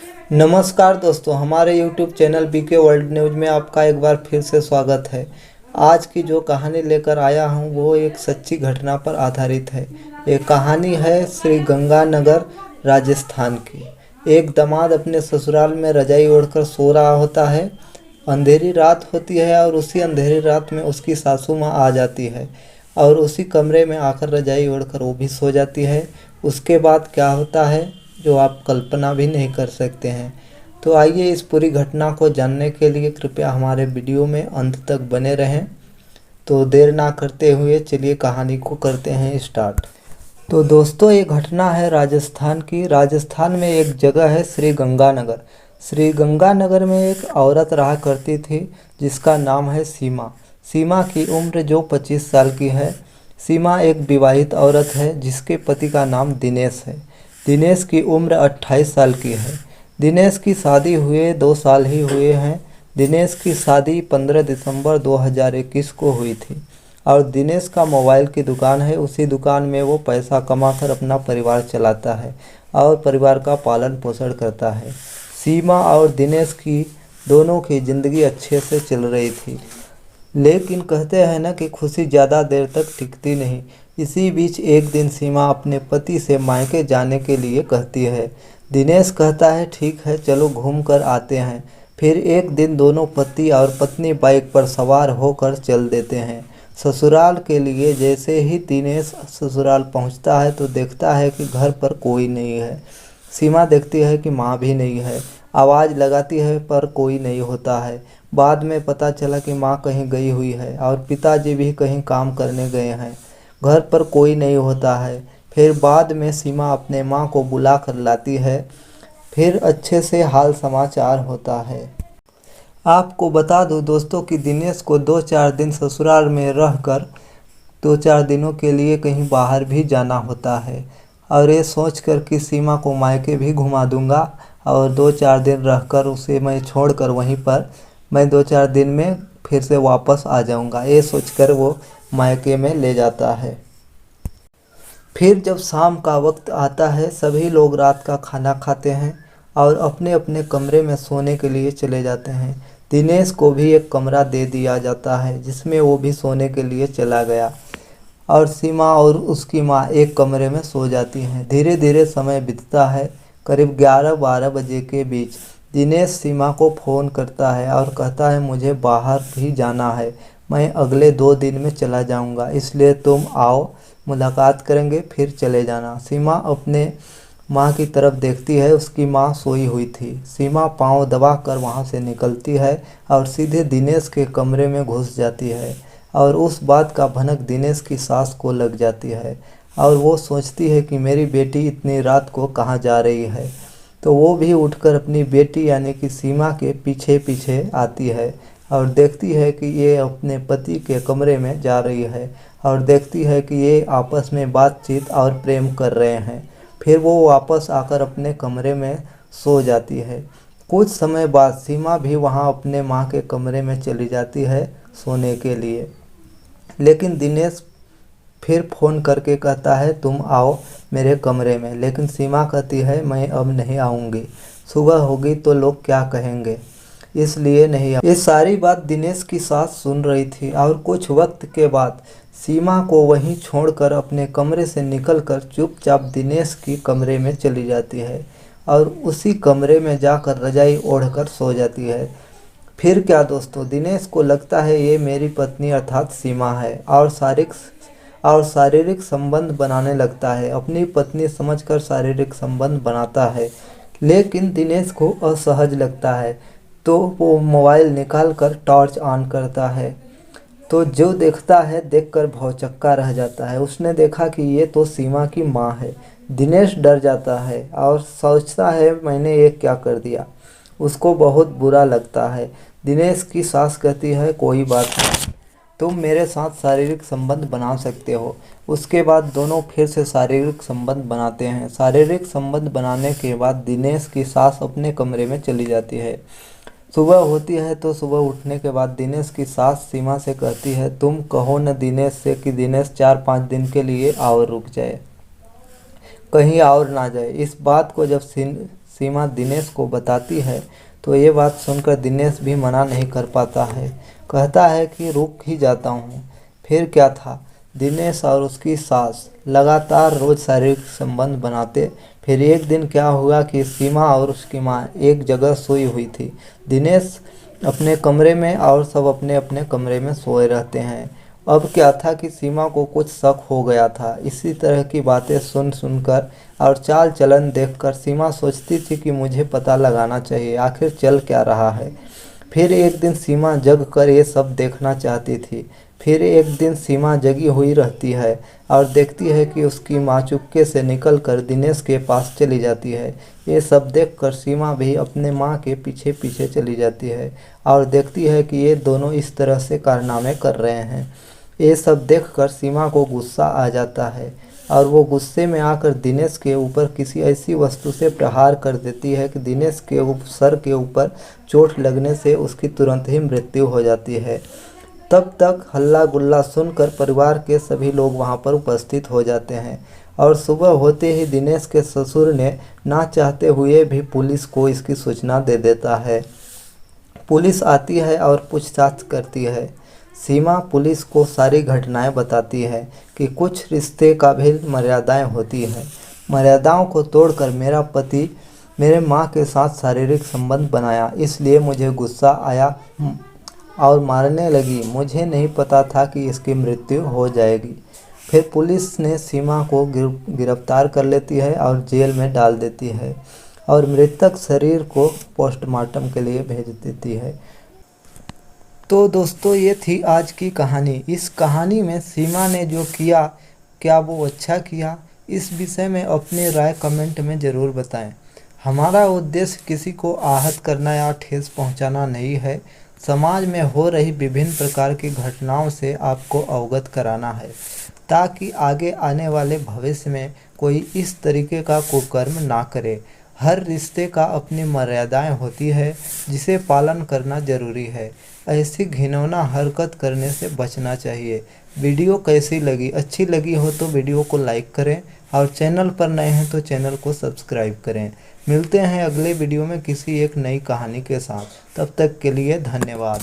नमस्कार दोस्तों, हमारे YouTube channel BK World News में आपका एक बार फिर से स्वागत है। आज की जो कहानी लेकर आया हूँ वो एक सच्ची घटना पर आधारित है। ये कहानी है श्री गंगानगर राजस्थान की। एक दामाद अपने ससुराल में रजाई ओढ़कर सो रहा होता है। अंधेरी रात होती है और उसी अंधेरी रात में उसकी सासू माँ आ जाती है और उसी कमरे में आकर रजाई ओढ़कर वो भी सो जाती है। उसके बाद क्या होता है जो आप कल्पना भी नहीं कर सकते हैं। तो आइए इस पूरी घटना को जानने के लिए कृपया हमारे वीडियो में अंत तक बने रहें। तो देर ना करते हुए चलिए कहानी को करते हैं स्टार्ट। तो दोस्तों, ये घटना है राजस्थान की। राजस्थान में एक जगह है श्री गंगानगर। श्री गंगानगर में एक औरत रहा करती थी जिसका नाम है सीमा। सीमा की उम्र जो 25 साल की है। सीमा एक विवाहित औरत है जिसके पति का नाम दिनेश है। दिनेश की उम्र 28 साल की है। दिनेश की शादी हुए 2 साल ही हुए हैं। दिनेश की शादी 15 दिसंबर 2021 को हुई थी और दिनेश का मोबाइल की दुकान है। उसी दुकान में वो पैसा कमाकर अपना परिवार चलाता है और परिवार का पालन पोषण करता है। सीमा और दिनेश की दोनों की ज़िंदगी अच्छे से चल रही थी, लेकिन कहते हैं ना कि खुशी ज़्यादा देर तक टिकती नहीं। इसी बीच एक दिन सीमा अपने पति से मायके जाने के लिए कहती है। दिनेश कहता है ठीक है, चलो घूम कर आते हैं। फिर एक दिन दोनों पति और पत्नी बाइक पर सवार होकर चल देते हैं ससुराल के लिए। जैसे ही दिनेश ससुराल पहुंचता है तो देखता है कि घर पर कोई नहीं है। सीमा देखती है कि माँ भी नहीं है। आवाज़ लगाती है पर कोई नहीं होता है। बाद में पता चला कि माँ कहीं गई हुई है और पिताजी भी कहीं काम करने गए हैं। घर पर कोई नहीं होता है। फिर बाद में सीमा अपने माँ को बुला कर लाती है। फिर अच्छे से हाल समाचार होता है। आपको बता दूं दोस्तों कि दिनेश को 2-4 दिन ससुराल में रहकर 2-4 दिनों के लिए कहीं बाहर भी जाना होता है और ये सोचकर कि सीमा को मायके भी घुमा दूंगा और 2-4 दिन रहकर उसे मैं छोड़कर वहीं पर मैं 2-4 दिन में फिर से वापस आ जाऊंगा, ये सोचकर वो मायके में ले जाता है। फिर जब शाम का वक्त आता है, सभी लोग रात का खाना खाते हैं और अपने अपने कमरे में सोने के लिए चले जाते हैं। दिनेश को भी एक कमरा दे दिया जाता है जिसमें वो भी सोने के लिए चला गया और सीमा और उसकी माँ एक कमरे में सो जाती हैं। धीरे धीरे समय बीतता है। करीब 11-12 बजे के बीच दिनेश सीमा को फ़ोन करता है और कहता है मुझे बाहर भी जाना है, मैं अगले 2 दिन में चला जाऊंगा, इसलिए तुम आओ, मुलाकात करेंगे फिर चले जाना। सीमा अपने माँ की तरफ देखती है। उसकी माँ सोई हुई थी। सीमा पाँव दबाकर वहाँ से निकलती है और सीधे दिनेश के कमरे में घुस जाती है और उस बात का भनक दिनेश की सास को लग जाती है और वो सोचती है कि मेरी बेटी इतनी रात को कहाँ जा रही है। तो वो भी उठकर अपनी बेटी यानी कि सीमा के पीछे पीछे आती है और देखती है कि ये अपने पति के कमरे में जा रही है और देखती है कि ये आपस में बातचीत और प्रेम कर रहे हैं। फिर वो वापस आकर अपने कमरे में सो जाती है। कुछ समय बाद सीमा भी वहाँ अपने माँ के कमरे में चली जाती है सोने के लिए, लेकिन दिनेश फिर फ़ोन करके कहता है तुम आओ मेरे कमरे में, लेकिन सीमा कहती है मैं अब नहीं आऊँगी, सुबह होगी तो लोग क्या कहेंगे, इसलिए नहीं। ये सारी बात दिनेश की सास सुन रही थी और कुछ वक्त के बाद सीमा को वहीं छोड़कर अपने कमरे से निकलकर चुपचाप दिनेश की कमरे में चली जाती है और उसी कमरे में जाकर रजाई ओढ़कर सो जाती है। फिर क्या दोस्तों, दिनेश को लगता है ये मेरी पत्नी अर्थात सीमा है और शारीरिक संबंध बनाने लगता है। अपनी पत्नी समझकर शारीरिक संबंध बनाता है, लेकिन दिनेश को असहज लगता है तो वो मोबाइल निकालकर टॉर्च ऑन करता है। तो जो देखता है देखकर भौचक्का रह जाता है। उसने देखा कि ये तो सीमा की माँ है। दिनेश डर जाता है और सोचता है मैंने ये क्या कर दिया। उसको बहुत बुरा लगता है। दिनेश की सास कहती है कोई बात नहीं, तुम मेरे साथ शारीरिक संबंध बना सकते हो। उसके बाद दोनों फिर से शारीरिक संबंध बनाते हैं। शारीरिक संबंध बनाने के बाद दिनेश की सास अपने कमरे में चली जाती है। सुबह होती है तो सुबह उठने के बाद दिनेश की सास सीमा से कहती है तुम कहो न दिनेश से कि दिनेश 4-5 दिन के लिए और रुक जाए, कहीं और ना जाए। इस बात को जब सीमा दिनेश को बताती है तो ये बात सुनकर दिनेश भी मना नहीं कर पाता है। कहता है कि रुक ही जाता हूँ। फिर क्या था, दिनेश और उसकी सास लगातार रोज शारीरिक संबंध बनाते। फिर एक दिन क्या हुआ कि सीमा और उसकी माँ एक जगह सोई हुई थी। दिनेश अपने कमरे में और सब अपने अपने कमरे में सोए रहते हैं। अब क्या था कि सीमा को कुछ शक हो गया था। इसी तरह की बातें सुन सुनकर और चाल चलन देखकर सीमा सोचती थी कि मुझे पता लगाना चाहिए आखिर चल क्या रहा है। फिर एक दिन सीमा जग कर ये सब देखना चाहती थी। फिर एक दिन सीमा जगी हुई रहती है और देखती है कि उसकी माँ चुपके से निकल कर दिनेश के पास चली जाती है। ये सब देखकर सीमा भी अपने माँ के पीछे पीछे चली जाती है और देखती है कि ये दोनों इस तरह से कारनामे कर रहे हैं। ये सब देखकर सीमा को गुस्सा आ जाता है और वो गुस्से में आकर दिनेश के ऊपर किसी ऐसी वस्तु से प्रहार कर देती है कि दिनेश के सर के ऊपर चोट लगने से उसकी तुरंत ही मृत्यु हो जाती है। तब तक हल्ला गुल्ला सुनकर परिवार के सभी लोग वहां पर उपस्थित हो जाते हैं और सुबह होते ही दिनेश के ससुर ने ना चाहते हुए भी पुलिस को इसकी सूचना दे देता है। पुलिस आती है और पूछताछ करती है। सीमा पुलिस को सारी घटनाएं बताती है कि कुछ रिश्ते का भी मर्यादाएं होती हैं। मर्यादाओं को तोड़कर मेरा पति मेरे माँ के साथ शारीरिक संबंध बनाया, इसलिए मुझे गुस्सा आया और मारने लगी। मुझे नहीं पता था कि इसकी मृत्यु हो जाएगी। फिर पुलिस ने सीमा को गिरफ्तार कर लेती है और जेल में डाल देती है और मृतक शरीर को पोस्टमार्टम के लिए भेज देती है। तो दोस्तों, ये थी आज की कहानी। इस कहानी में सीमा ने जो किया, क्या वो अच्छा किया? इस विषय में अपनी राय कमेंट में ज़रूर बताएं। हमारा उद्देश्य किसी को आहत करना या ठेस पहुंचाना नहीं है। समाज में हो रही विभिन्न प्रकार की घटनाओं से आपको अवगत कराना है ताकि आगे आने वाले भविष्य में कोई इस तरीके का कुकर्म ना करे। हर रिश्ते का अपनी मर्यादाएं होती है जिसे पालन करना जरूरी है। ऐसी घिनौना हरकत करने से बचना चाहिए। वीडियो कैसी लगी? अच्छी लगी हो तो वीडियो को लाइक करें और चैनल पर नए हैं तो चैनल को सब्सक्राइब करें। मिलते हैं अगले वीडियो में किसी एक नई कहानी के साथ। तब तक के लिए धन्यवाद।